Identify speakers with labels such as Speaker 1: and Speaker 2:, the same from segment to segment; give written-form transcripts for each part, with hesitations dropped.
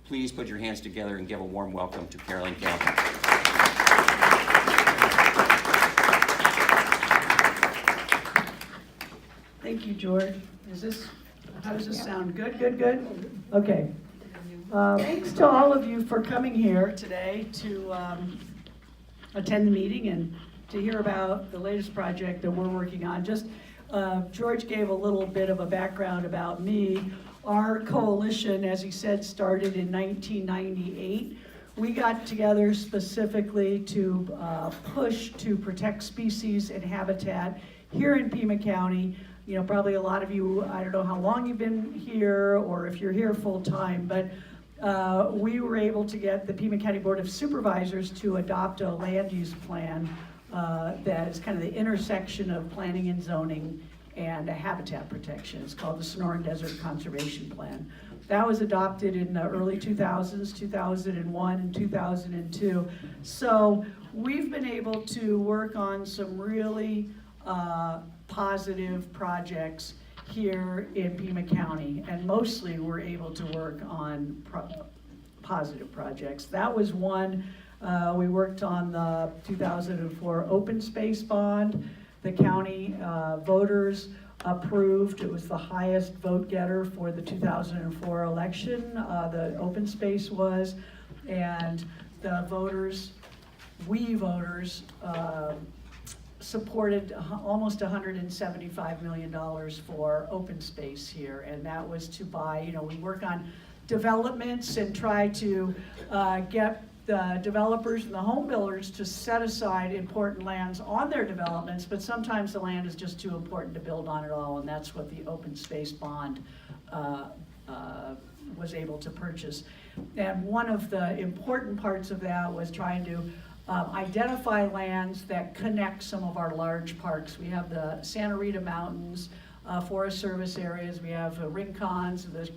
Speaker 1: please put your hands together and give a warm welcome to Carolyn Campbell.
Speaker 2: Thank you, George. How does this sound? Good, good, good? Okay. Thanks to all of you for coming here today to attend the meeting and to hear about the latest project that we're working on. George gave a little bit of a background about me. Our coalition, as he said, started in 1998. We got together specifically to push to protect species and habitat here in Pima County. You know, probably a lot of you, I don't know how long you've been here or if you're here full time, but we were able to get the Pima County Board of Supervisors to adopt a land use plan that is kind of the intersection of planning and zoning and a habitat protection. It's called the Sonoran Desert Conservation Plan. That was adopted in the early 2000s, 2001 and 2002. So we've been able to work on some really positive projects here in Pima County, and mostly we're able to work on positive projects. That was one. We worked on the 2004 open space bond. The county voters approved. It was the highest vote getter for the 2004 election. The open space was, and the voters, we voters, supported almost $175 million for open space here, and that was to buy, you know, we work on developments and try to get the developers and the home builders to set aside important lands on their developments, but sometimes the land is just too important to build on at all, and that's what the open space bond was able to purchase. And one of the important parts of that was trying to identify lands that connect some of our large parks. We have the Santa Rita Mountains, Forest Service areas. We have Rincons, the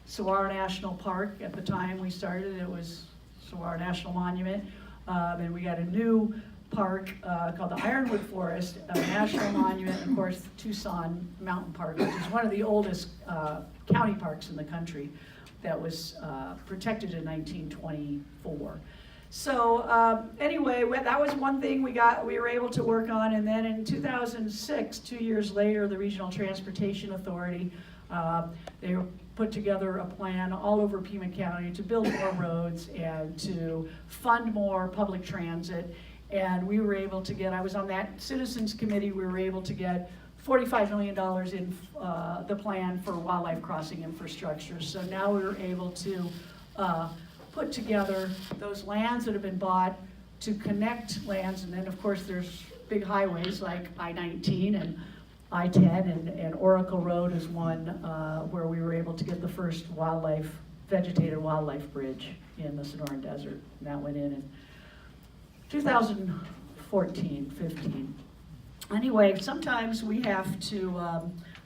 Speaker 2: Saguaro National Park. At the time we started, it was Saguaro National Monument. And we got a new park called the Ironwood Forest, a national monument, and of course Tucson Mountain Park, which is one of the oldest county parks in the country that was protected in 1924. So anyway, that was one thing we were able to work on, and then in 2006, 2 years later, the Regional Transportation Authority, they put together a plan all over Pima County to build more roads and to fund more public transit, and we were able to get, I was on that citizens committee, we were able to get $45 million in the plan for wildlife crossing infrastructure. So now we were able to put together those lands that have been bought to connect lands, and then of course there's big highways like I-19 and I-10 and Oracle Road is one where we were able to get the first vegetated wildlife bridge in the Sonoran Desert, and that went in 2014, 15. Anyway, sometimes we have to,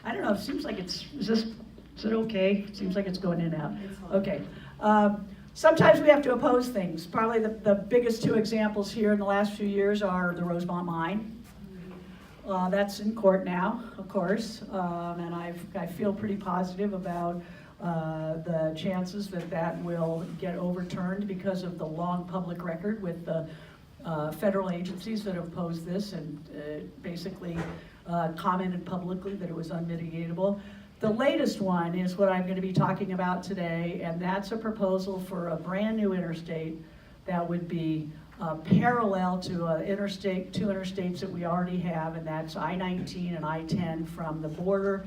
Speaker 2: I don't know, it seems like is it okay? It seems like it's going in and out. Okay. Sometimes we have to oppose things. Probably the biggest two examples here in the last few years are the Rosemont Mine. That's in court now, of course, and I feel pretty positive about the chances that will get overturned because of the long public record with the federal agencies that have opposed this and basically commented publicly that it was unmitigatable. The latest one is what I'm going to be talking about today, and that's a proposal for a brand new interstate that would be parallel to two interstates that we already have, and that's I-19 and I-10 from the border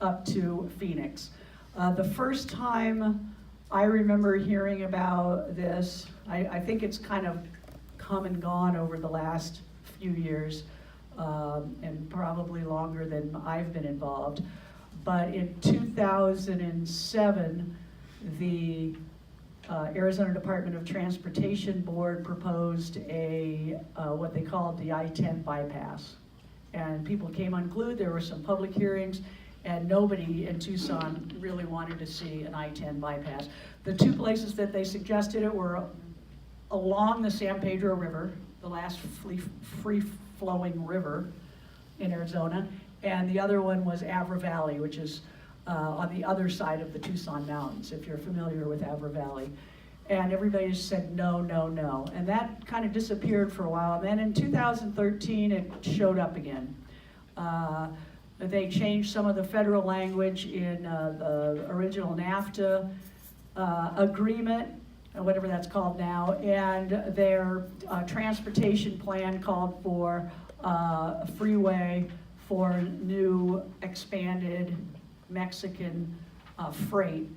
Speaker 2: up to Phoenix. The first time I remember hearing about this, I think it's kind of come and gone over the last few years, and probably longer than I've been involved. But in 2007, the Arizona Department of Transportation Board proposed what they called the I-10 bypass. And people came unglued, there were some public hearings, and nobody in Tucson really wanted to see an I-10 bypass. The two places that they suggested it were along the San Pedro River, the last free-flowing river in Arizona, and the other one was Avra Valley, which is on the other side of the Tucson Mountains, if you're familiar with Avra Valley. And everybody just said no, no, no. And that kind of disappeared for a while. And then in 2013, it showed up again. They changed some of the federal language in the original NAFTA agreement, or whatever that's called now, and their transportation plan called for a freeway for new expanded Mexican freight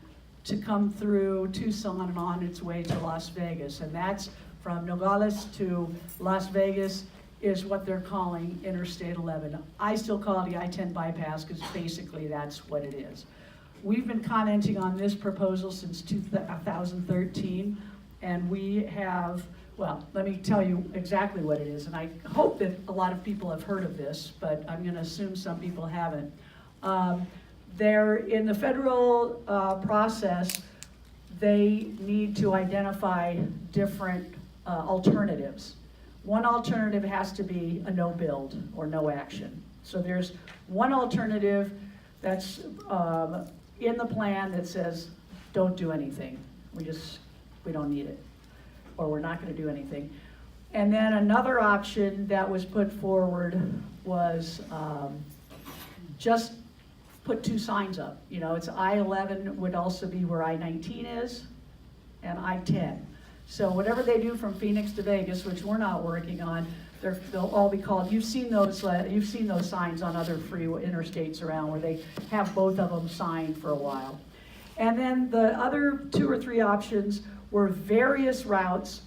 Speaker 2: to come through Tucson and on its way to Las Vegas. And that's from Nogales to Las Vegas is what they're calling Interstate 11. I still call it the I-10 bypass because basically that's what it is. We've been commenting on this proposal since 2013, and we have, well, let me tell you exactly what it is, and I hope that a lot of people have heard of this, but I'm gonna assume some people haven't. They're in the federal process, they need to identify different alternatives. One alternative has to be a no build or no action. So there's one alternative that's in the plan that says, don't do anything. We don't need it, or we're not gonna do anything. And then another option that was put forward was just put two signs up. You know, it's I-11 would also be where I-19 is, and I-10. So whatever they do from Phoenix to Vegas, which we're not working on, they'll all be called, you've seen those signs on other freeway interstates around where they have both of them signed for a while. And then the other 2 or 3 options were various routes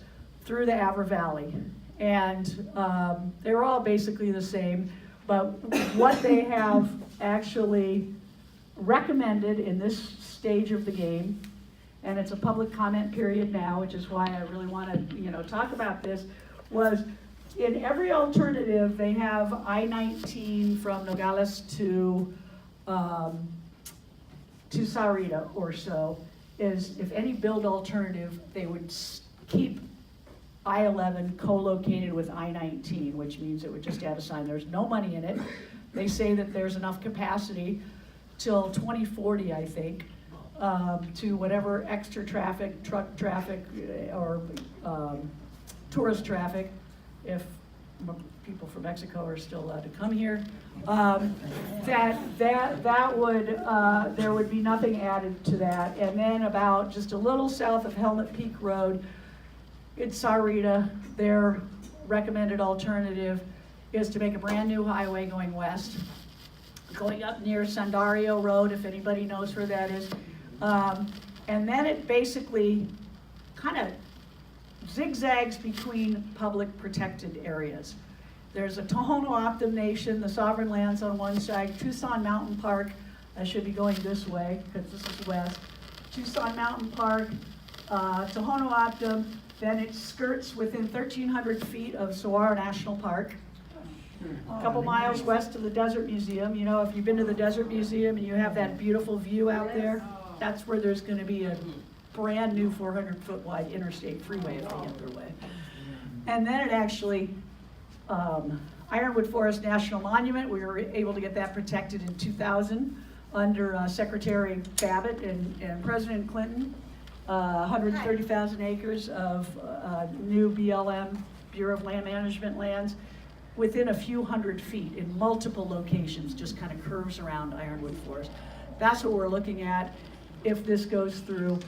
Speaker 2: through the Avra Valley. And they were all basically the same, but what they have actually recommended in this stage of the game, and it's a public comment period now, which is why I really want to, talk about this, was in every alternative, they have I-19 from Nogales to Sahuarita or so, is if any build alternative, they would keep I-11 co-located with I-19, which means it would just add a sign. There's no money in it. They say that there's enough capacity till 2040, I think, to whatever extra traffic, truck traffic, or tourist traffic, if people from Mexico are still allowed to come here, that would, there would be nothing added to that. And then about just a little south of Helmet Peak Road, in Sahuarita, their recommended alternative is to make a brand new highway going west, going up near Sandario Road, if anybody knows where that is. And then it basically kind of zigzags between public protected areas. There's a Tohono O'odham Nation, the sovereign lands on one side, Tucson Mountain Park, I should be going this way because this is west, Tucson Mountain Park, Tohono O'odham, then it skirts within 1,300 feet of Saguaro National Park, a couple miles west of the Desert Museum. You know, if you've been to the Desert Museum and you have that beautiful view out there, that's where there's going to be a brand new 400-foot wide interstate freeway if they get their way. And then it actually, Ironwood Forest National Monument, we were able to get that protected in 2000 under Secretary Babbitt and President Clinton. 130,000 acres of new BLM, Bureau of Land Management lands, within a few hundred feet in multiple locations, just kind of curves around Ironwood Forest. That's what we're looking at if this goes through.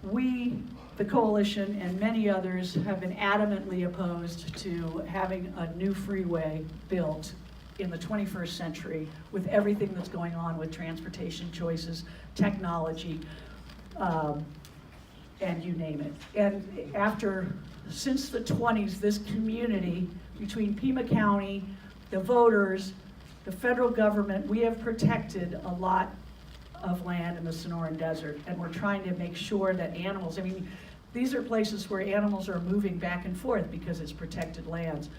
Speaker 2: We, the coalition, and many others have been adamantly opposed to having a new freeway built in the 21st century with everything that's going on with transportation choices, technology, and you name it. And since the 20s, this community, between Pima County, the voters, the federal government, we have protected a lot of land in the Sonoran Desert, and we're trying to make sure that animals, these are places where animals are moving back and forth because it's protected lands.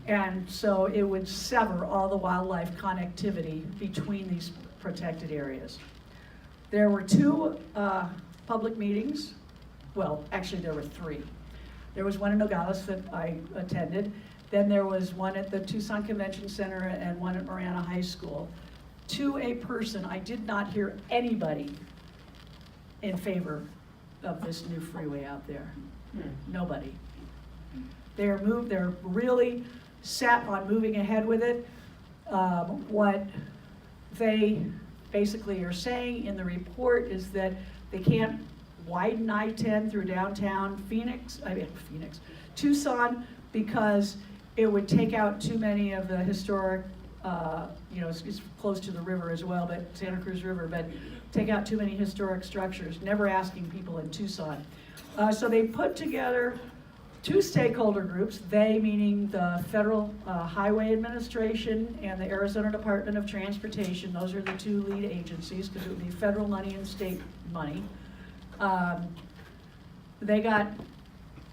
Speaker 2: And so it would sever all the wildlife connectivity between these protected areas. There were 2 public meetings. Well, actually there were 3. There was one in Nogales that I attended. Then there was one at the Tucson Convention Center and one at Marana High School. to a person, I did not hear anybody in favor of this new freeway out there. Nobody. They're really set on moving ahead with it. What they basically are saying in the report is that they can't widen I-10 through downtown Tucson, because it would take out too many of the historic, it's close to the river as well, but Santa Cruz River, but take out too many historic structures, never asking people in Tucson. So they put together two stakeholder groups, they meaning the Federal Highway Administration and the Arizona Department of Transportation. Those are the two lead agencies, because it would be federal money and state money. They got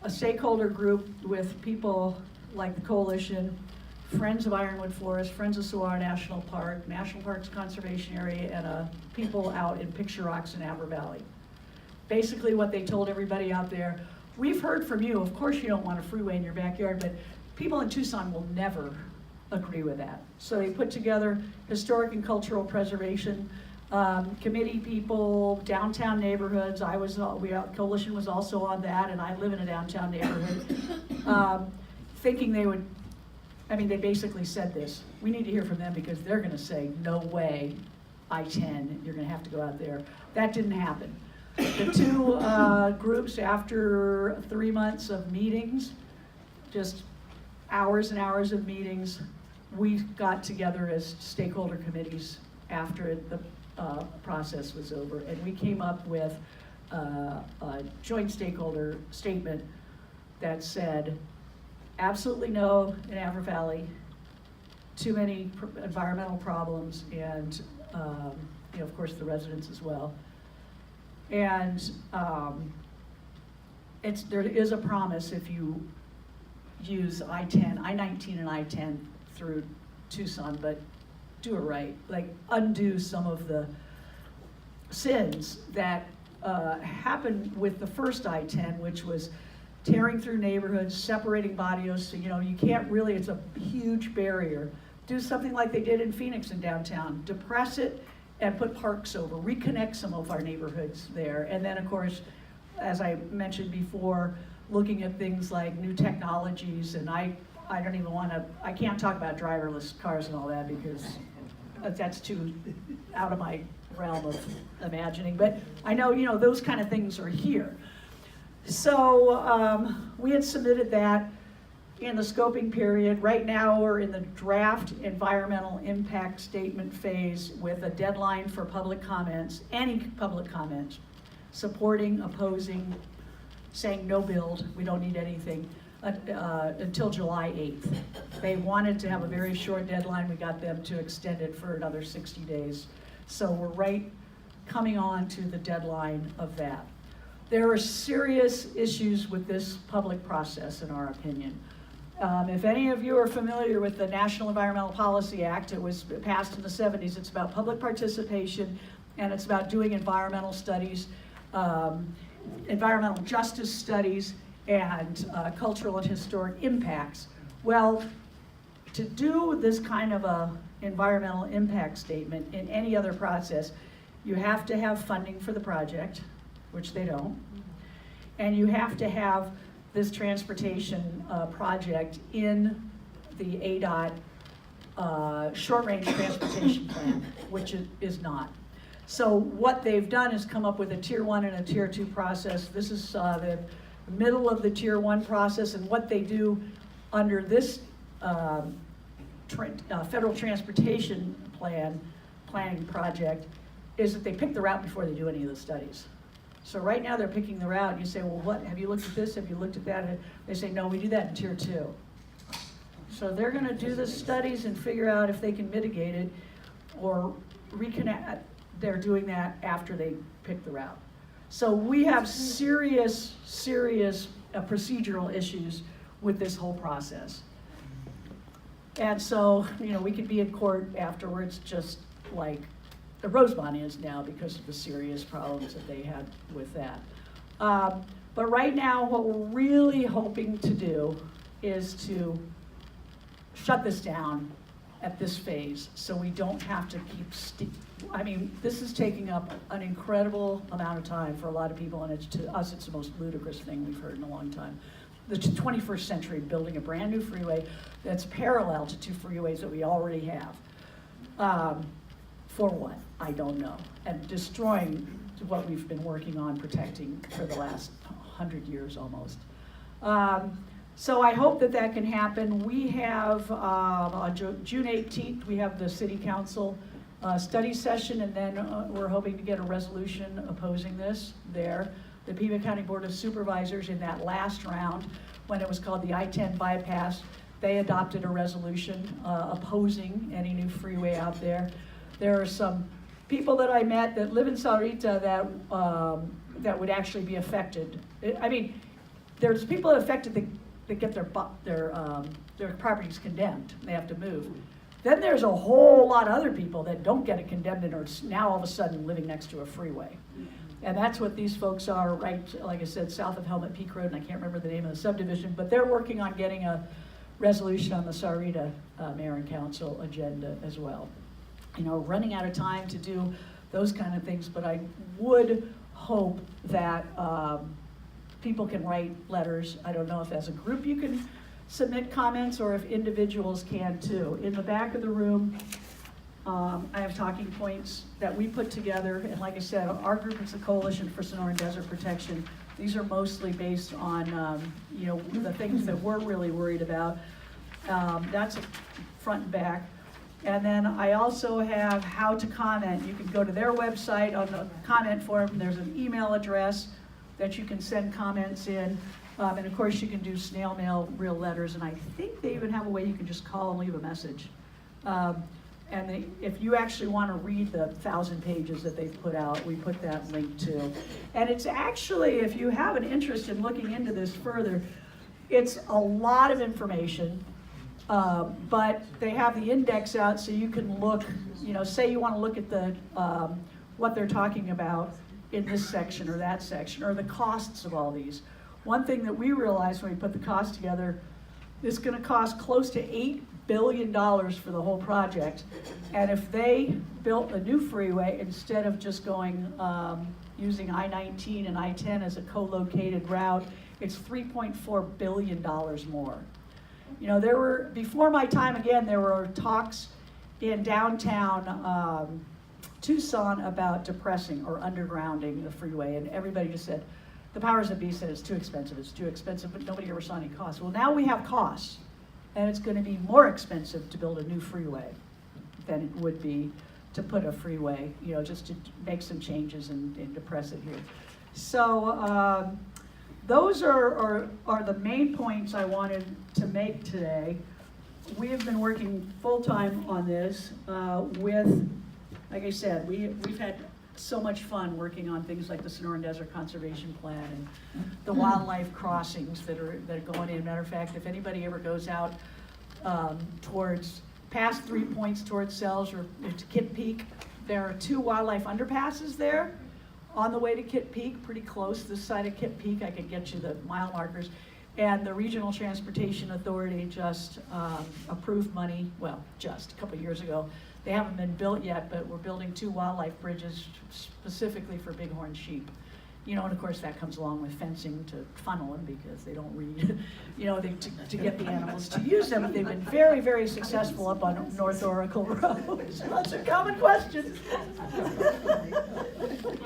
Speaker 2: a stakeholder group with people like the Coalition, Friends of Ironwood Forest, Friends of Sonoran National Park, National Parks Conservation Area, and people out in Picture Rocks and Apple Valley. Basically what they told everybody out there, we've heard from you, of course you don't want a freeway in your backyard, but people in Tucson will never agree with that. So they put together historic and cultural preservation committee people, downtown neighborhoods. Coalition was also on that, and I live in a downtown neighborhood, thinking they basically said this, we need to hear from them because they're gonna say, no way, I-10, you're gonna have to go out there. That didn't happen. The two groups, after 3 months of meetings, just hours and hours of meetings, we got together as stakeholder committees after the process was over, and we came up with a joint stakeholder statement that said, absolutely no in Apple Valley, too many environmental problems, and of course the residents as well. And there is a promise if you use I-19 and I-10 through Tucson, but do it right, like undo some of the sins that happened with the first I-10, which was tearing through neighborhoods, separating barrios, so you can't really, it's a huge barrier. Do something like they did in Phoenix and downtown, depress it and put parks over, reconnect some of our neighborhoods there. And then of course, as I mentioned before, looking at things like new technologies, and I can't talk about driverless cars and all that because that's too out of my realm of imagining, but I know, those kind of things are here. So we had submitted that in the scoping period. Right now we're in the draft environmental impact statement phase with a deadline for public comments, any public comments, supporting, opposing, saying no build, we don't need anything, until July 8th. They wanted to have a very short deadline. We got them to extend it for another 60 days. So we're coming on to the deadline of that. There are serious issues with this public process, in our opinion. If any of you are familiar with the National Environmental Policy Act, it was passed in the 70s. It's about public participation, and it's about doing environmental studies, environmental justice studies, and cultural and historic impacts. Well, to do this kind of a environmental impact statement in any other process, you have to have funding for the project, which they don't, and you have to have this transportation project in the ADOT short-range transportation plan, which is not. So what they've done is come up with a Tier 1 and a Tier 2 process. This is the middle of the Tier 1 process, and what they do under this federal transportation planning project is that they pick the route before they do any of the studies. So right now they're picking the route, and you say, well, what, have you looked at this, have you looked at that? And they say, no, we do that in Tier 2. So they're gonna do the studies and figure out if they can mitigate it or reconnect. They're doing that after they pick the route. So we have serious procedural issues with this whole process. And so, we could be in court afterwards, just like the Rosemont is now, because of the serious problems that they had with that. But right now, what we're really hoping to do is to shut this down at this phase, so we don't have to keep, this is taking up an incredible amount of time for a lot of people, and to us, it's the most ludicrous thing we've heard in a long time. The 21st century, building a brand new freeway that's parallel to 2 freeways that we already have. For what? I don't know. And destroying what we've been working on protecting for the last 100 years almost. So I hope that that can happen. We have, on June 18th, we have the City Council study session, and then we're hoping to get a resolution opposing this there. The Pima County Board of Supervisors, in that last round, when it was called the I-10 bypass, they adopted a resolution opposing any new freeway out there. There are some people that I met that live in Sahuarita that would actually be affected. I mean, there's people that are affected that get their properties condemned. They have to move. Then there's a whole lot of other people that don't get it condemned and are now all of a sudden living next to a freeway. And that's what these folks are, right, like I said, south of Helmet Peak Road, and I can't remember the name of the subdivision, but they're working on getting a resolution on the Sahuarita Mayor and Council agenda as well. You know, running out of time to do those kind of things, but I would hope that people can write letters. I don't know if as a group you can submit comments or if individuals can too. In the back of the room, I have talking points that we put together, and like I said, our group is the Coalition for Sonoran Desert Protection. These are mostly based on, you know, the things that we're really worried about. That's front and back. And then I also have how to comment. You can go to their website on the comment form. There's an email address that you can send comments in. And of course you can do snail mail, real letters, and I think they even have a way you can just call and leave a message. And if you actually want to read the 1,000 pages that they've put out, we put that link too. And it's actually, if you have an interest in looking into this further, it's a lot of information, but they have the index out so you can look, you know, say you want to look at the what they're talking about in this section or that section, or the costs of all these. One thing that we realized when we put the cost together, it's going to cost close to $8 billion for the whole project. And if they built a new freeway instead of just going using I-19 and I-10 as a co-located route, it's $3.4 billion more. You know, there were, before my time again, there were talks in downtown Tucson about depressing or undergrounding the freeway, and everybody just said, the powers that be said it's too expensive, but nobody ever saw any costs. Well, now we have costs, and it's going to be more expensive to build a new freeway than it would be to put a freeway, you know, just to make some changes and depress it here. So those are the main points I wanted to make today. We have been working full-time on this with, like I said, we've had so much fun working on things like the Sonoran Desert Conservation Plan and the wildlife crossings that are going in. Matter of fact, if anybody ever goes out towards past 3 points towards Sells or to Kit Peak, there are 2 wildlife underpasses there on the way to Kit Peak, pretty close this side of Kit Peak. I could get you the mile markers. And the Regional Transportation Authority just approved money, well, just a couple years ago. They haven't been built yet, but we're building 2 wildlife bridges specifically for bighorn sheep. You know, and of course that comes along with fencing to funnel them because they don't read, you know, to get the animals to use them. They've been very, very successful up on North Oracle Road. So that's a common question.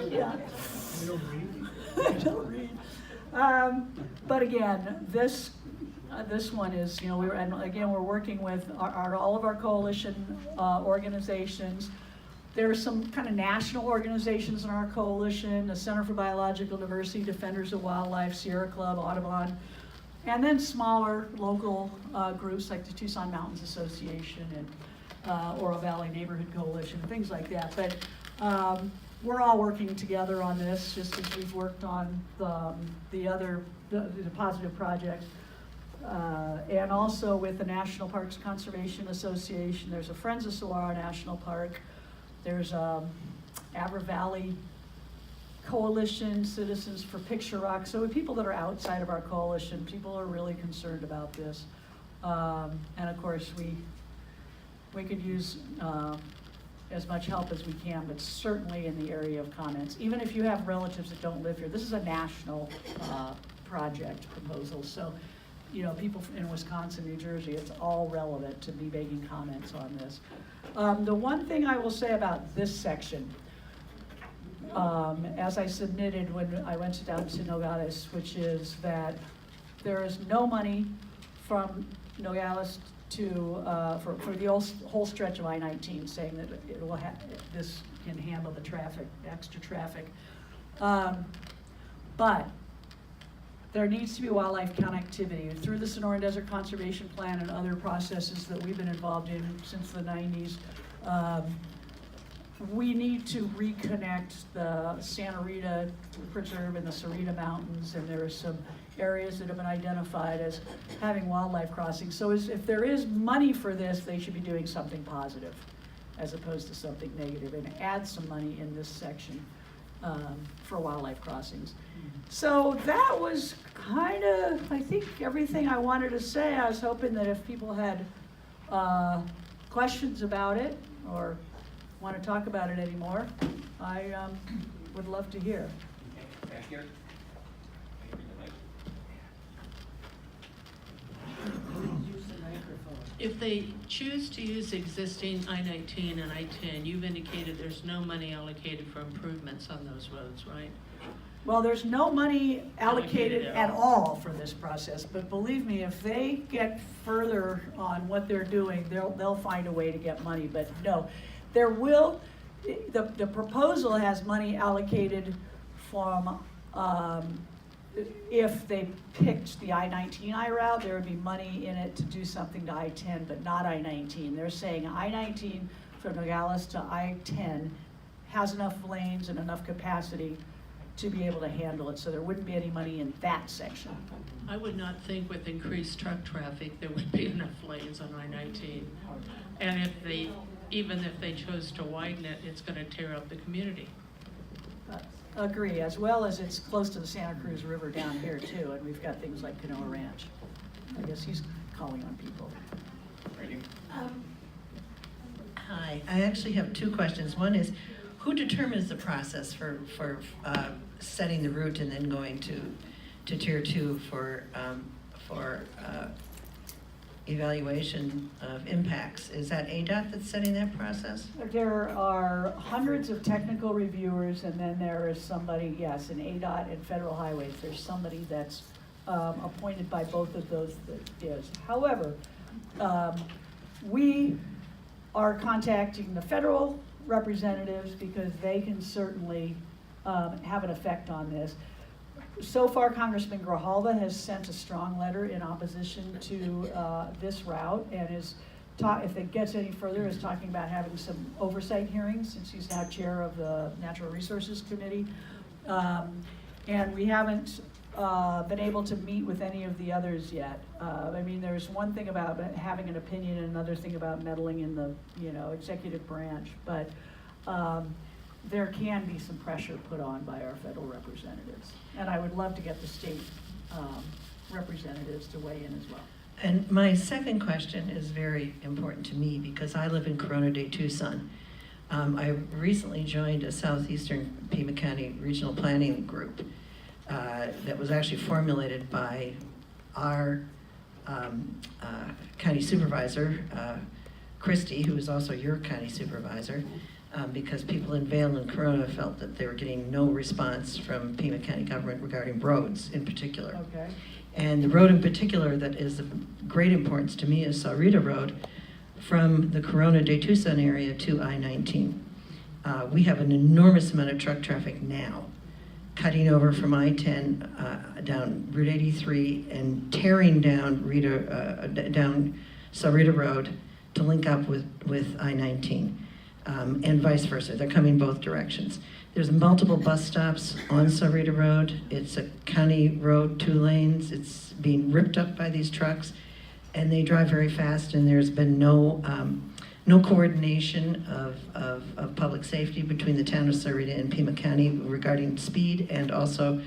Speaker 2: Yeah. I don't read. But again, this one is, you know, we're working with all of our coalition organizations. There are some kind of national organizations in our coalition, the Center for Biological Diversity, Defenders of Wildlife, Sierra Club, Audubon, and then smaller local groups like the Tucson Mountains Association and Oro Valley Neighborhood Coalition, things like that. But we're all working together on this, just as we've worked on the positive projects. And also with the National Parks Conservation Association. There's a Friends of Saguaro National Park. There's Abra Valley Coalition, Citizens for Picture Rock. So people that are outside of our coalition, people are really concerned about this. And of course, we we could use as much help as we can, but certainly in the area of comments. Even if you have relatives that don't live here, this is a national project proposal. So, you know, people in Wisconsin, New Jersey, it's all relevant to be making comments on this. The one thing I will say about this section, as I submitted when I went down to Nogales, which is that there is no money from Nogales to, for the whole stretch of I-19, saying that it will this can handle the traffic, extra traffic. But there needs to be wildlife connectivity through the Sonoran Desert Conservation Plan and other processes that we've been involved in since the 90s. We need to reconnect the Santa Rita Preserve and the Sarita Mountains, and there are some areas that have been identified as having wildlife crossings. So if there is money for this, they should be doing something positive as opposed to something negative, and add some money in this section for wildlife crossings. So that was kind of, I think, everything I wanted to say. I was hoping that if people had questions about it or want to talk about it anymore, I would love to hear.
Speaker 1: Okay, back here.
Speaker 3: If they choose to use existing I-19 and I-10, you've indicated there's no money allocated for improvements on those roads, right?
Speaker 2: Well, there's no money allocated at all for this process, but believe me, if they get further on what they're doing, they'll find a way to get money. But no, there will, the proposal has money allocated from, if they picked the I-19 route, there would be money in it to do something to I-10, but not I-19. They're saying I-19 from Nogales to I-10 has enough lanes and enough capacity to be able to handle it, so there wouldn't be any money in that section.
Speaker 3: I would not think with increased truck traffic there would be enough lanes on I-19. And even if they chose to widen it, it's going to tear up the community.
Speaker 2: Agree, as well as it's close to the Santa Cruz River down here too, and we've got things like Canoa Ranch. I guess he's calling on people.
Speaker 4: Hi, I actually have two questions. One is, who determines the process for setting the route and then going to tier 2 for evaluation of impacts? Is that ADOT that's setting that process?
Speaker 2: There are hundreds of technical reviewers, and then there is somebody, yes, in ADOT and Federal Highways, there's somebody that's appointed by both of those that is. However, we are contacting the federal representatives because they can certainly have an effect on this. So far, Congressman Grijalva has sent a strong letter in opposition to this route, and is if it gets any further, is talking about having some oversight hearings, since he's now chair of the Natural Resources Committee. And we haven't been able to meet with any of the others yet. I mean, there's one thing about having an opinion and another thing about meddling in the executive branch, but there can be some pressure put on by our federal representatives. And I would love to get the state representatives to weigh in as well.
Speaker 4: And my second question is very important to me because I live in Corona de Tucson. I recently joined a southeastern Pima County regional planning group that was actually formulated by our county supervisor, Christie, who is also your county supervisor, because people in Vail and Corona felt that they were getting no response from Pima County government regarding roads in particular.
Speaker 2: Okay.
Speaker 4: And the road in particular that is of great importance to me is Sarita Road from the Corona de Tucson area to I-19. We have an enormous amount of truck traffic now cutting over from I-10 down Route 83 and tearing down down Sarita Road to link up with I-19. And vice versa. They're coming both directions. There's multiple bus stops on Sarita Road. It's a county road, 2 lanes. It's being ripped up by these trucks, and they drive very fast, and there's been no coordination of public safety between the town of Sarita and Pima County regarding speed, and also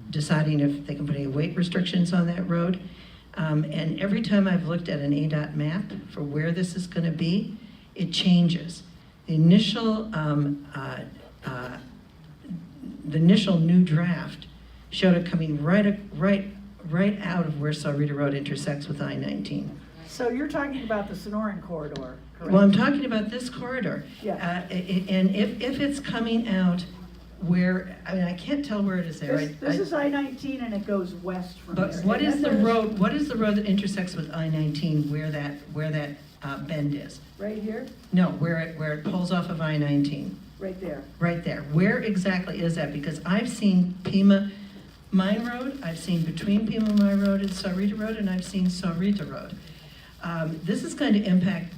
Speaker 4: deciding if they can put any weight restrictions on that road. And every time I've looked at an ADOT map for where this is going to be, it changes. The initial new draft showed it coming right out of where Sahuarita Road intersects with I-19.
Speaker 2: So you're talking about the Sonoran corridor, correct?
Speaker 4: Well, I'm talking about this corridor.
Speaker 2: Yeah.
Speaker 4: And if it's coming out where, I mean, I can't tell where it is there.
Speaker 2: This is I-19 and it goes west from there.
Speaker 4: But what
Speaker 2: And
Speaker 4: is
Speaker 2: then
Speaker 4: the
Speaker 2: there's-
Speaker 4: road, what is the road that intersects with I-19 where that bend is?
Speaker 2: Right here,
Speaker 4: No, where it pulls off of I-19,
Speaker 2: right there.
Speaker 4: right there. Where exactly is that? Because I've seen Pima Mine Road, I've seen between Pima Mine Road and Sahuarita Road, and I've seen Sahuarita Road. This is going to impact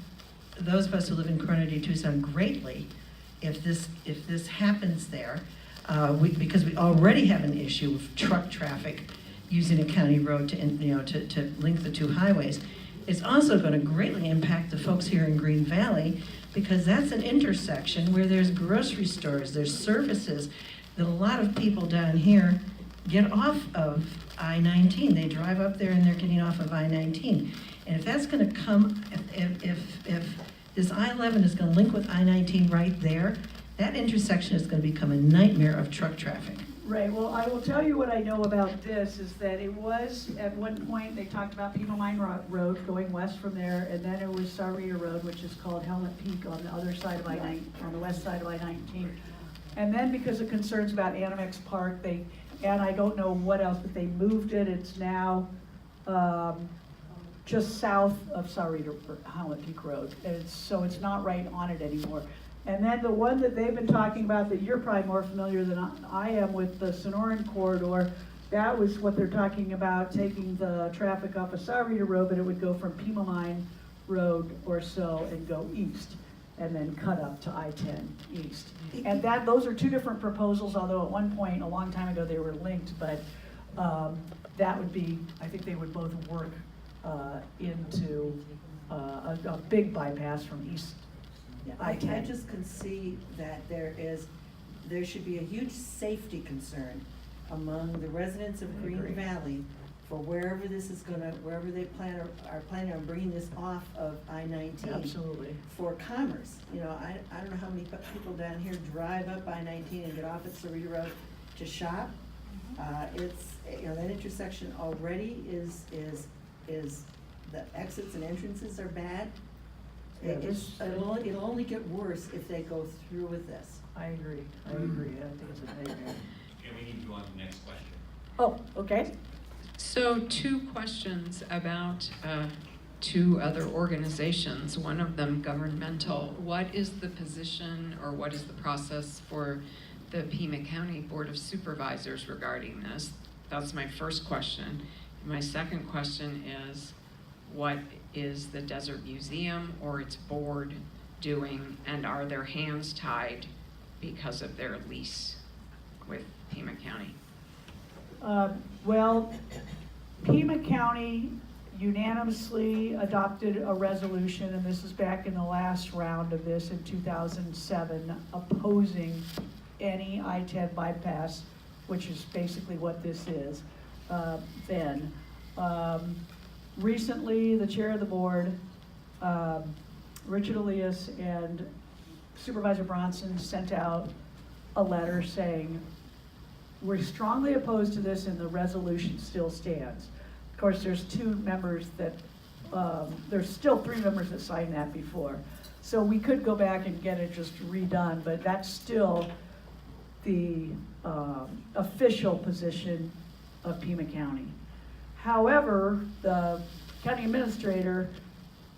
Speaker 4: those of us who live in Corona de Tucson greatly if this happens there, because we already have an issue of truck traffic using a county road to link the two highways. It's also going to greatly impact the folks here in Green Valley, because that's an intersection where there's grocery stores, there's services that a lot of people down here get off of I-19. They drive up there and they're getting off of I-19. And if that's going to come, if this I-11 is going to link with I-19 right there, that intersection is going to become a nightmare of truck traffic.
Speaker 2: Right, well, I will tell you what I know about this, is that it was, at one point, they talked about Pima Mine Road going west from there, and then it was Sahuarita Road, which is called Helmet Peak on the other side of I-19, on the west side of I-19. And then because of concerns about Animex Park, and I don't know what else, but they moved it, it's now just south of Sahuarita, Helmet Peak Road, and so it's not right on it anymore. And then the one that they've been talking about that you're probably more familiar than I am with, the Sonoran corridor, that was what they're talking about, taking the traffic off of Sahuarita Road, but it would go from Pima Mine Road or so and go east, and then cut up to I-10 east. And those are two different proposals, although at one point, a long time ago, they were linked, but that would be, I think they would both work into a big bypass from east.
Speaker 5: Yeah, I just can see that there should be a huge safety concern among the residents of Green Valley for wherever this is wherever they are planning on bringing this off of I-19.
Speaker 2: Absolutely.
Speaker 5: For commerce. You know, I don't know how many people down here drive up I-19 and get off at Sahuarita Road to shop. It's, that intersection already is the exits and entrances are bad.
Speaker 2: Yeah,
Speaker 5: It'll only get worse if they go through with this.
Speaker 2: I agree, I think it's a nightmare.
Speaker 1: Okay, we need to go on to the next question.
Speaker 2: Oh, okay.
Speaker 6: So 2 questions about two other organizations, one of them governmental. What is the position or what is the process for the Pima County Board of Supervisors regarding this? That's my first question. My second question is, what is the Desert Museum or its board doing, and are their hands tied because of their lease with Pima County?
Speaker 2: Well, Pima County unanimously adopted a resolution, and this is back in the last round of this in 2007, opposing any I-10 bypass, which is basically what this is, then. Recently, the chair of the board, Richard Elias, and Supervisor Bronson sent out a letter saying, we're strongly opposed to this and the resolution still stands. Of course, there's 2 members that, there's still 3 members that signed that before. So we could go back and get it just redone, but that's still the official position of Pima County. However, the county administrator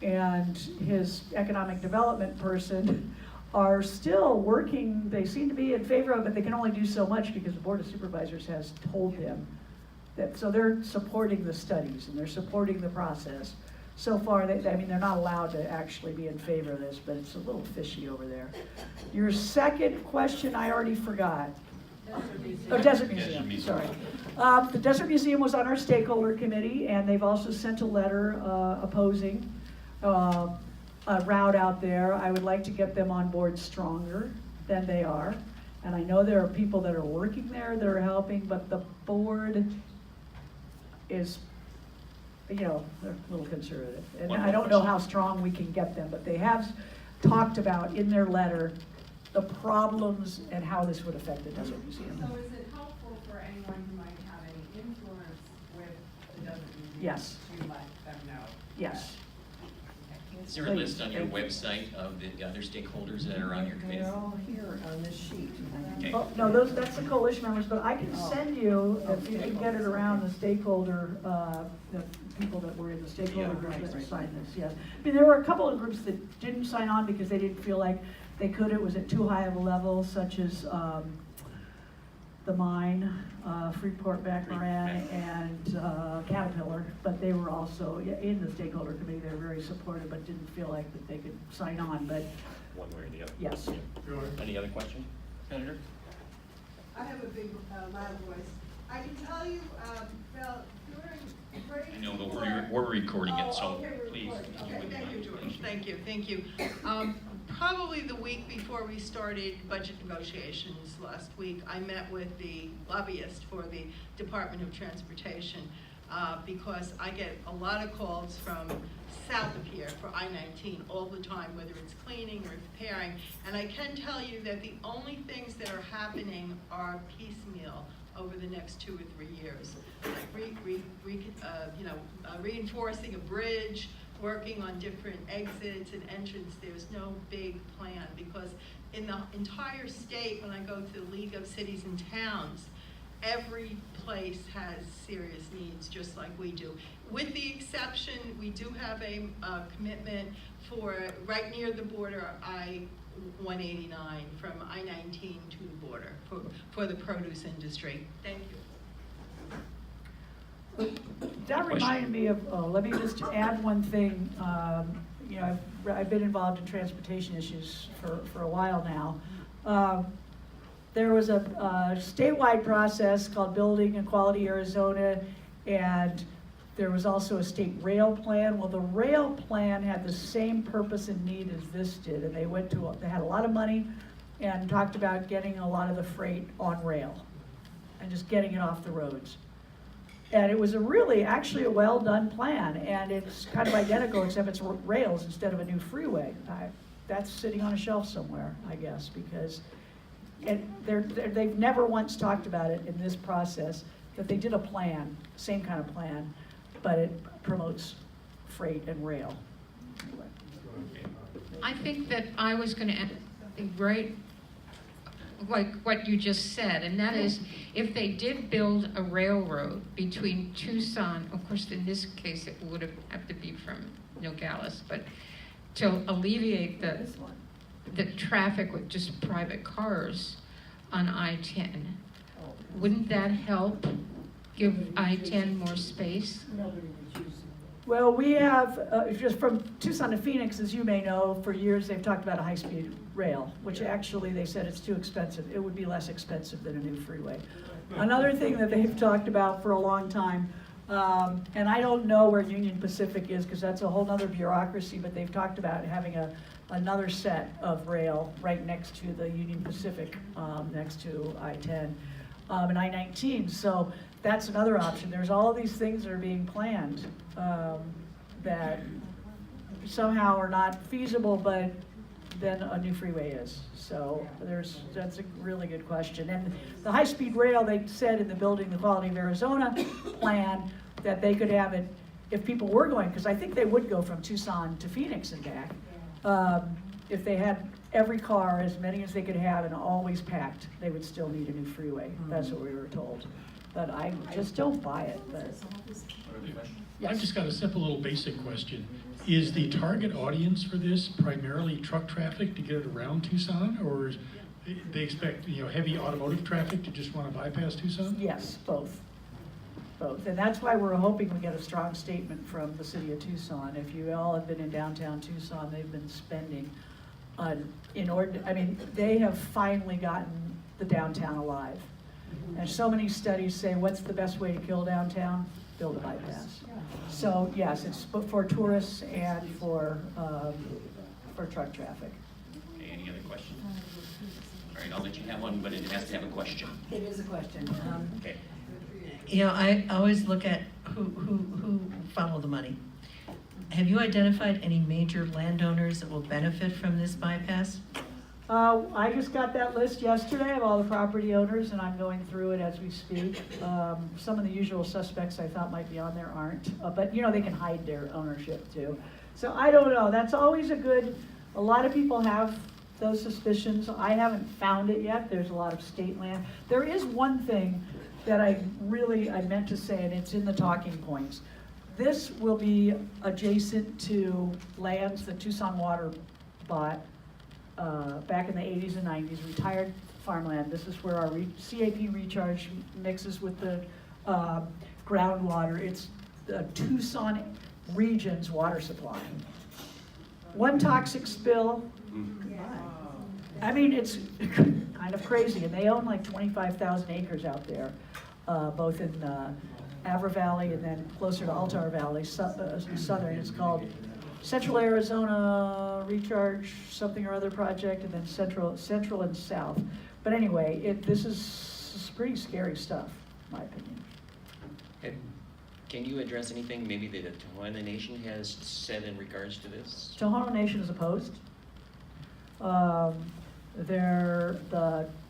Speaker 2: and his economic development person are still working. They seem to be in favor of it, but they can only do so much because the Board of Supervisors has told them that. So they're supporting the studies and they're supporting the process. So far, they're not allowed to actually be in favor of this, but it's a little fishy over there. Your second question, I already forgot. Desert Museum, sorry. The Desert Museum was on our stakeholder committee, and they've also sent a letter opposing a route out there. I would like to get them on board stronger than they are. And I know there are people that are working there that are helping, but the board is you know, they're a little conservative. And I don't know how strong we can get them, but they have talked about in their letter the problems and how this would affect the Desert Museum.
Speaker 7: So is it helpful for anyone who might have any influence with the Desert Museum?
Speaker 2: Yes.
Speaker 7: To let them know?
Speaker 2: Yes.
Speaker 1: Is there a list on your website of the other stakeholders that are on your committee?
Speaker 5: They're all here on this sheet.
Speaker 1: Okay.
Speaker 2: Oh, no, that's the coalition members, but I can send you, if you can get it around the stakeholder, the people that were in the stakeholder group that signed this, yes. I mean, there were a couple of groups that didn't sign on because they didn't feel like they could, it was at too high of a level, such as the mine, Freeport-McMoran, and Caterpillar, but they were also, in the stakeholder committee, they were very supportive, but didn't feel like that they could sign on, but
Speaker 1: One way or the other.
Speaker 2: yes.
Speaker 1: Any other questions, Senator?
Speaker 8: I have a big, loud voice. I can tell you, Bill, during break.
Speaker 1: I know, but we're recording it, so
Speaker 8: Okay, we're
Speaker 1: please.
Speaker 8: recording. Okay, thank you, George.
Speaker 9: Thank you. Probably the week before we started budget negotiations last week, I met with the lobbyist for the Department of Transportation because I get a lot of calls from south of here for I-19 all the time, whether it's cleaning or repairing. And I can tell you that the only things that are happening are piecemeal over the next 2 or 3 years. Like reinforcing a bridge, working on different exits and entrances. There's no big plan because in the entire state, when I go to the League of Cities and Towns, every place has serious needs, just like we do. With the exception, we do have a commitment for right near the border, I-189, from I-19 to the border for the produce industry. Thank you.
Speaker 2: That reminded me of, let me just add one thing. You know, I've been involved in transportation issues for a while now. There was a statewide process called Building Equality Arizona, and there was also a state rail plan. Well, the rail plan had the same purpose and need as this did, and they had a lot of money and talked about getting a lot of the freight on rail and just getting it off the roads. And it was actually a well-done plan, and it's kind of identical, except it's rails instead of a new freeway. That's sitting on a shelf somewhere, I guess, because they've never once talked about it in this process, that they did a plan, same kind of plan, but it promotes freight and rail. Anyway.
Speaker 10: I think that I was going to add something right like what you just said, and that is if they did build a railroad between Tucson, of course in this case it would have to be from Nogales, but to alleviate the traffic with just private cars on I-10, wouldn't that help give I-10 more space?
Speaker 2: Well, we have, just from Tucson to Phoenix, as you may know, for years they've talked about a high-speed rail, which actually they said it's too expensive. It would be less expensive than a new freeway. Another thing that they've talked about for a long time, and I don't know where Union Pacific is because that's a whole other bureaucracy, but they've talked about having another set of rail right next to the Union Pacific, next to I-10 and I-19. So that's another option. There's all of these things that are being planned that somehow are not feasible, but then a new freeway is. So that's a really good question. And the high-speed rail, they said in the Building the Quality of Arizona plan that they could have it if people were going, because I think they would go from Tucson to Phoenix and back. If they had every car, as many as they could have, and always packed, they would still need a new freeway. That's what we were told. But I just don't buy it. But yes.
Speaker 11: I've just got a simple little basic question. Is the target audience for this primarily truck traffic to get it around Tucson, or they expect heavy automotive traffic to just want to bypass Tucson?
Speaker 2: Yes, both. And that's why we're hoping we get a strong statement from the city of Tucson. If you all have been in downtown Tucson, they've been spending they have finally gotten the downtown alive. And so many studies say, what's the best way to kill downtown? Build a bypass. So yes, it's for tourists and for truck traffic.
Speaker 1: Okay, any other questions? All right, I'll let you have one, but it has to have a question.
Speaker 2: It is a question.
Speaker 1: Okay.
Speaker 4: I always look at who follow the money. Have you identified any major landowners that will benefit from this bypass?
Speaker 2: I just got that list yesterday of all the property owners, and I'm going through it as we speak. Some of the usual suspects I thought might be on there aren't, but you know, they can hide their ownership too. So I don't know, that's always a lot of people have those suspicions. I haven't found it yet. There's a lot of state land. There is one thing that I meant to say, and it's in the talking points. This will be adjacent to lands that Tucson Water bought back in the 80s and 90s, retired farmland. This is where our CAP recharge mixes with the groundwater. It's the Tucson region's water supply. One toxic spill, I mean, it's kind of crazy, and they own like 25,000 acres out there, both in Avra Valley and then closer to Altar Valley, southern. It's called Central Arizona Recharge something or other project, and then Central and South. But anyway, this is pretty scary stuff, in my opinion.
Speaker 1: Okay. Can you address anything maybe that the Tohono Nation has said in regards to this?
Speaker 2: Tohono Nation is opposed. The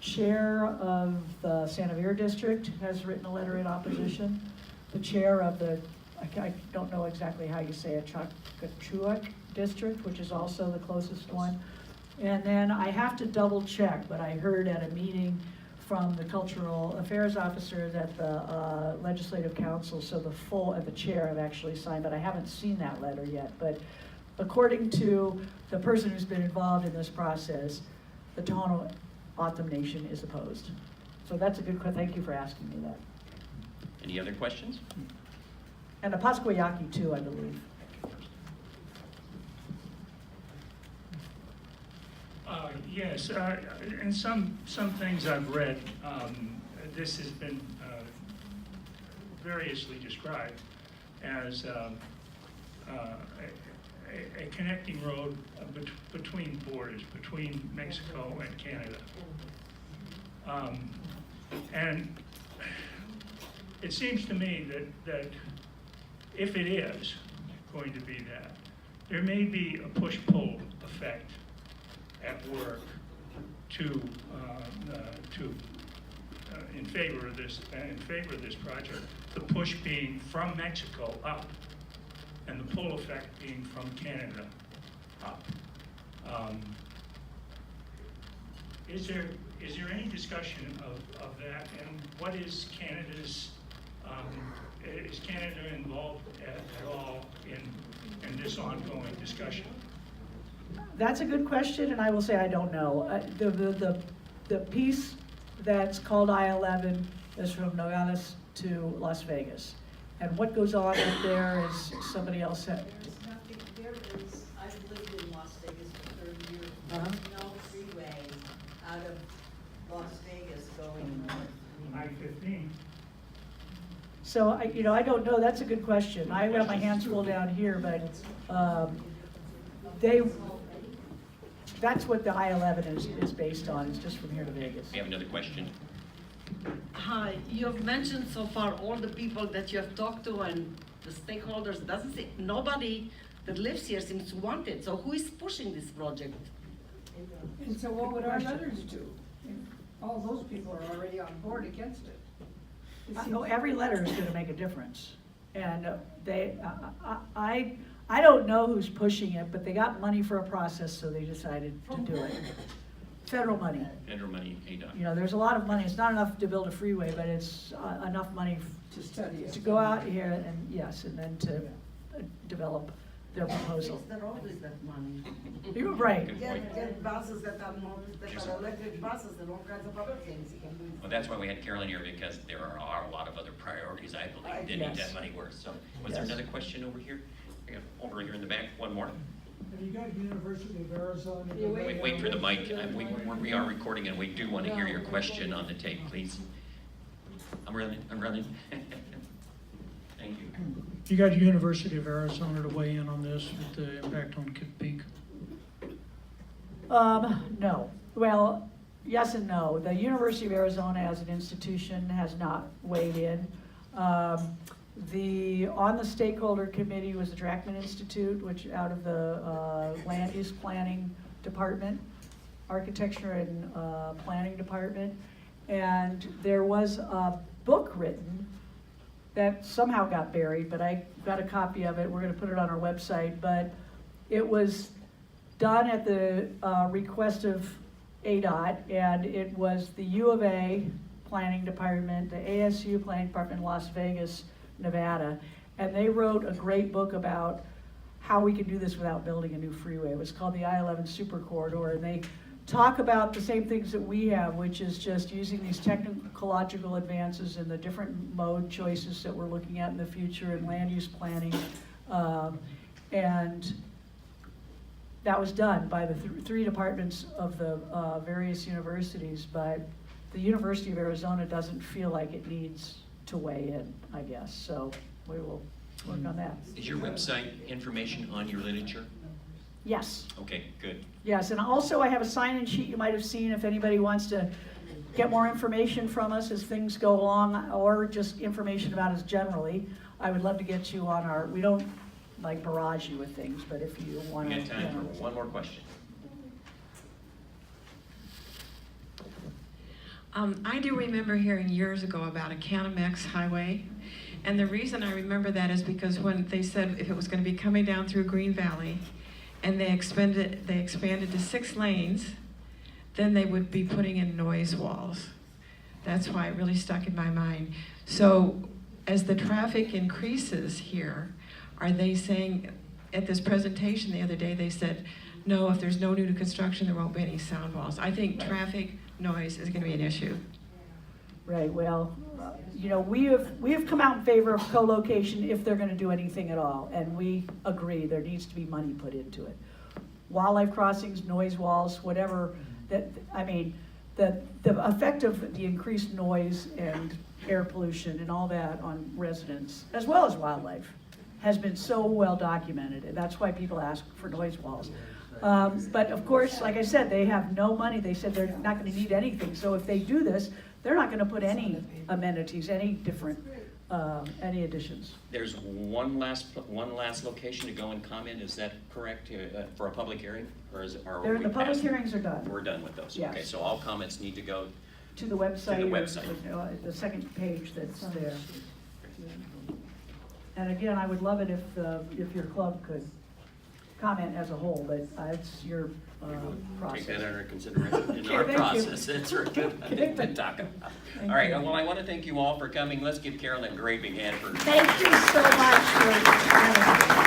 Speaker 2: chair of the Santa Vera district has written a letter in opposition. The chair of the, I don't know exactly how you say it, Chukachuk district, which is also the closest one. And then I have to double check, but I heard at a meeting from the cultural affairs officer that the legislative council, so the chair have actually signed, but I haven't seen that letter yet. But according to the person who's been involved in this process, the Tohono O'odham Nation is opposed. So that's a good question. Thank you for asking me that.
Speaker 1: Any other questions?
Speaker 2: And the Pasquayaki too, I believe.
Speaker 12: Yes, and some things I've read, this has been variously described as a connecting road between borders, between Mexico and Canada. And it seems to me that if it is going to be that, there may be a push-pull effect at work in favor of this project. The push being from Mexico up, and the pull effect being from Canada up. Is there any discussion of that, and what is Canada's? Is Canada involved at all in this ongoing discussion?
Speaker 2: That's a good question, and I will say I don't know. The piece that's called I-11 is from Nogales to Las Vegas. And what goes on up there is somebody else said.
Speaker 5: There's nothing, I've lived in Las Vegas for 30 years. There's no freeway out of Las Vegas going north.
Speaker 12: I-15.
Speaker 2: So, I don't know. That's a good question. I have my hands full down here, but that's what the I-11 is based on. It's just from here to Vegas.
Speaker 1: We have another question.
Speaker 13: Hi, you have mentioned so far all the people that you have talked to and the stakeholders. Doesn't say nobody that lives here seems to want it. So who is pushing this project?
Speaker 8: And so what would our letters do? All those people are already on board against it.
Speaker 2: I know every letter is going to make a difference, and I don't know who's pushing it, but they got money for a process, so they decided to do it. Federal money.
Speaker 1: Federal money, ADOT.
Speaker 2: There's a lot of money. It's not enough to build a freeway, but it's enough money to go out here and and then to develop their proposal.
Speaker 13: There always that money.
Speaker 2: You're right.
Speaker 13: Get buses that are electric buses and all kinds of other things you can do.
Speaker 1: Well, that's why we had Carolyn here, because there are a lot of other priorities, I believe, that need that money worth. So, was there another question over here? I got over here in the back, one more.
Speaker 14: Have you got University of Arizona?
Speaker 1: Wait for the mic. We are recording, and we do want to hear your question on the tape, please. I'm running. Thank you.
Speaker 14: You got University of Arizona to weigh in on this, with the impact on Kitt Peak?
Speaker 2: No. Well, yes and no. The University of Arizona as an institution has not weighed in. On the stakeholder committee was the Drachman Institute, which out of the Land Use Planning Department, Architecture and Planning Department. And there was a book written that somehow got buried, but I got a copy of it. We're gonna put it on our website, but it was done at the request of ADOT, and it was the U of A Planning Department, the ASU Planning Department in Las Vegas, Nevada, and they wrote a great book about how we can do this without building a new freeway. It was called the I-11 Super Corridor, and they talk about the same things that we have, which is just using these technological advances and the different mode choices that we're looking at in the future and land use planning. And that was done by the three departments of the various universities, but the University of Arizona doesn't feel like it needs to weigh in, I guess. So we will work on that.
Speaker 1: Is your website information on your literature?
Speaker 2: Yes.
Speaker 1: Okay, good.
Speaker 2: Yes, and also I have a sign-in sheet you might have seen if anybody wants to get more information from us as things go along, or just information about us generally. I would love to get you on our, we don't like barrage you with things, but if you want to.
Speaker 1: We got time for one more question.
Speaker 15: I do remember hearing years ago about a Canamex highway, and the reason I remember that is because when they said if it was going to be coming down through Green Valley, and they expanded to 6 lanes, then they would be putting in noise walls. That's why it really stuck in my mind. So as the traffic increases here, are they saying, at this presentation the other day, they said, no, if there's no new construction, there won't be any sound walls. I think traffic noise is going to be an issue.
Speaker 2: Right, well, you know, we have come out in favor of co-location if they're going to do anything at all, and we agree there needs to be money put into it. Wildlife crossings, noise walls, whatever, that, I mean, the effect of the increased noise and air pollution and all that on residents, as well as wildlife, has been so well documented, and that's why people ask for noise walls. But of course, like I said, they have no money. They said they're not going to need anything. So if they do this, they're not going to put any amenities, any different, any additions.
Speaker 1: There's one last location to go and comment. Is that correct for a public hearing, or is it?
Speaker 2: The public hearings are done.
Speaker 1: We're done with those.
Speaker 2: Yes.
Speaker 1: Okay, so all comments need to go
Speaker 2: to the website.
Speaker 1: To the website.
Speaker 2: Or, the second page that's there. And again, I would love it if your club could comment as a whole, but it's your process.
Speaker 1: Take that under consideration in our
Speaker 2: thank
Speaker 1: process.
Speaker 2: you.
Speaker 1: That's a good thing to talk about. All right, well, I want to thank you all for coming. Let's give Carolyn a great big hand for.
Speaker 2: Thank you so much for having me.